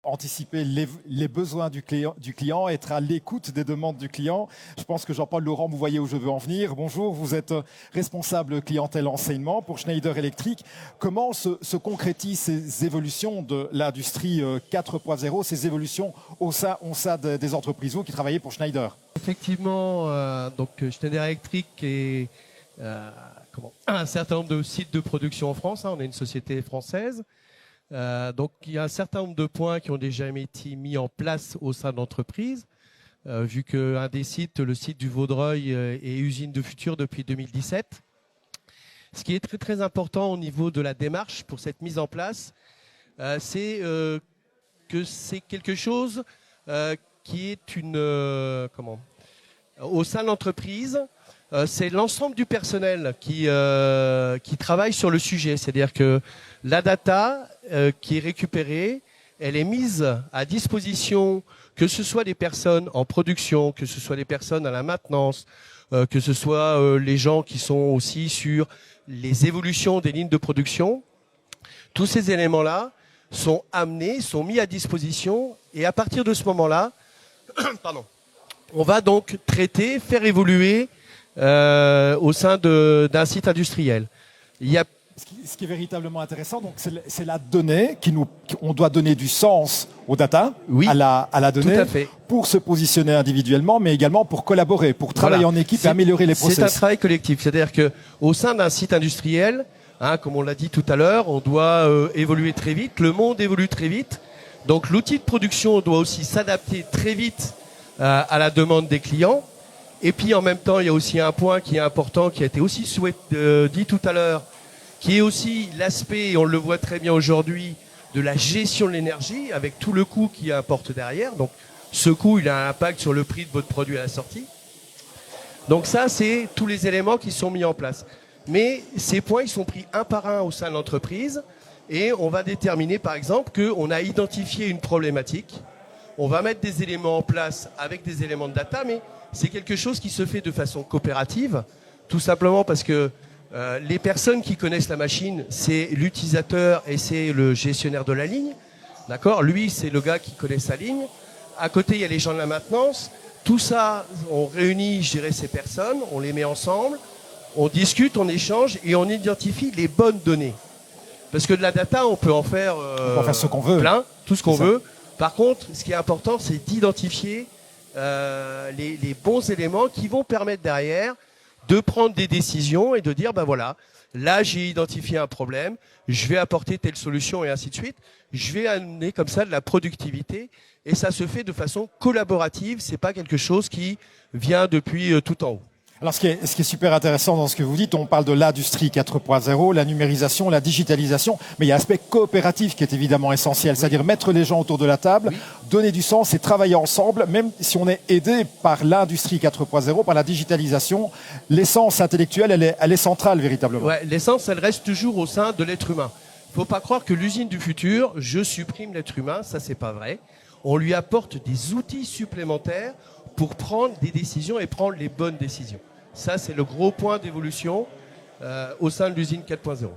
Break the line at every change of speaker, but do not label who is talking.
Anticiper les besoins du client, être à l'écoute des demandes du client. Je pense que Jean-Paul Laurent, vous voyez où je veux en venir. Bonjour, vous êtes responsable clientèle enseignement pour Schneider Electric. Comment se concrétisent ces évolutions de l'industrie 4.0, ces évolutions au sein des entreprises, vous qui travaillez pour Schneider?
Effectivement, donc Schneider Electric est un certain nombre de sites de production en France. On est une société française. Donc il y a un certain nombre de points qui ont déjà été mis en place au sein de l'entreprise, vu qu'un des sites, le site du Vaudreuil, est usine de futur depuis 2017. Ce qui est très très important au niveau de la démarche pour cette mise en place, c'est que c'est quelque chose qui est au sein de l'entreprise, c'est l'ensemble du personnel qui travaille sur le sujet. C'est-à-dire que la data qui est récupérée, elle est mise à disposition, que ce soit des personnes en production, que ce soit des personnes à la maintenance, que ce soit les gens qui sont aussi sur les évolutions des lignes de production. Tous ces éléments-là sont amenés, sont mis à disposition, et à partir de ce moment-là, on va donc traiter, faire évoluer au sein d'un site industriel. Il y a
Ce qui est véritablement intéressant, donc c'est la donnée on doit donner du sens aux data,
oui,
à la donnée,
tout à fait,
pour se positionner individuellement, mais également pour collaborer, pour travailler en équipe et améliorer les process.
C'est un travail collectif, c'est-à-dire que au sein d'un site industriel, comme on l'a dit tout à l'heure, on doit évoluer très vite. Le monde évolue très vite, donc l'outil de production doit aussi s'adapter très vite à la demande des clients. Et puis en même temps, il y a aussi un point qui est important, qui a été aussi dit tout à l'heure, qui est aussi l'aspect, et on le voit très bien aujourd'hui, de la gestion de l'énergie, avec tout le coût qui importe derrière. Donc ce coût, il a un impact sur le prix de votre produit à la sortie. Donc ça, c'est tous les éléments qui sont mis en place. Mais ces points, ils sont pris un par un au sein de l'entreprise, et on va déterminer, par exemple, qu'on a identifié une problématique. On va mettre des éléments en place avec des éléments de data, mais c'est quelque chose qui se fait de façon coopérative, tout simplement parce que les personnes qui connaissent la machine, c'est l'utilisateur et c'est le gestionnaire de la ligne. D'accord ? Lui, c'est le gars qui connaît sa ligne. À côté, il y a les gens de la maintenance. Tout ça, on réunit, je dirais, ces personnes, on les met ensemble, on discute, on échange et on identifie les bonnes données. Parce que de la data, on peut en faire,
ce qu'on veut.
Plein, tout ce qu'on veut. Par contre, ce qui est important, c'est d'identifier les bons éléments qui vont permettre derrière de prendre des décisions et de dire, voilà, là j'ai identifié un problème, je vais apporter telle solution et ainsi de suite. Je vais amener comme ça de la productivité et ça se fait de façon collaborative, c'est pas quelque chose qui vient depuis tout en haut.
Alors, ce qui est super intéressant dans ce que vous dites, on parle de l'industrie 4.0, la numérisation, la digitalisation, mais il y a l'aspect coopératif qui est évidemment essentiel, c'est-à-dire mettre les gens autour de la table, donner du sens et travailler ensemble, même si on est aidé par l'industrie 4.0, par la digitalisation, l'essence intellectuelle, elle est centrale véritablement.
Ouais, l'essence, elle reste toujours au sein de l'être humain. Il ne faut pas croire que l'usine du futur, je supprime l'être humain, ça c'est pas vrai. On lui apporte des outils supplémentaires pour prendre des décisions et prendre les bonnes décisions. Ça, c'est le gros point d'évolution au sein de l'usine 4.0.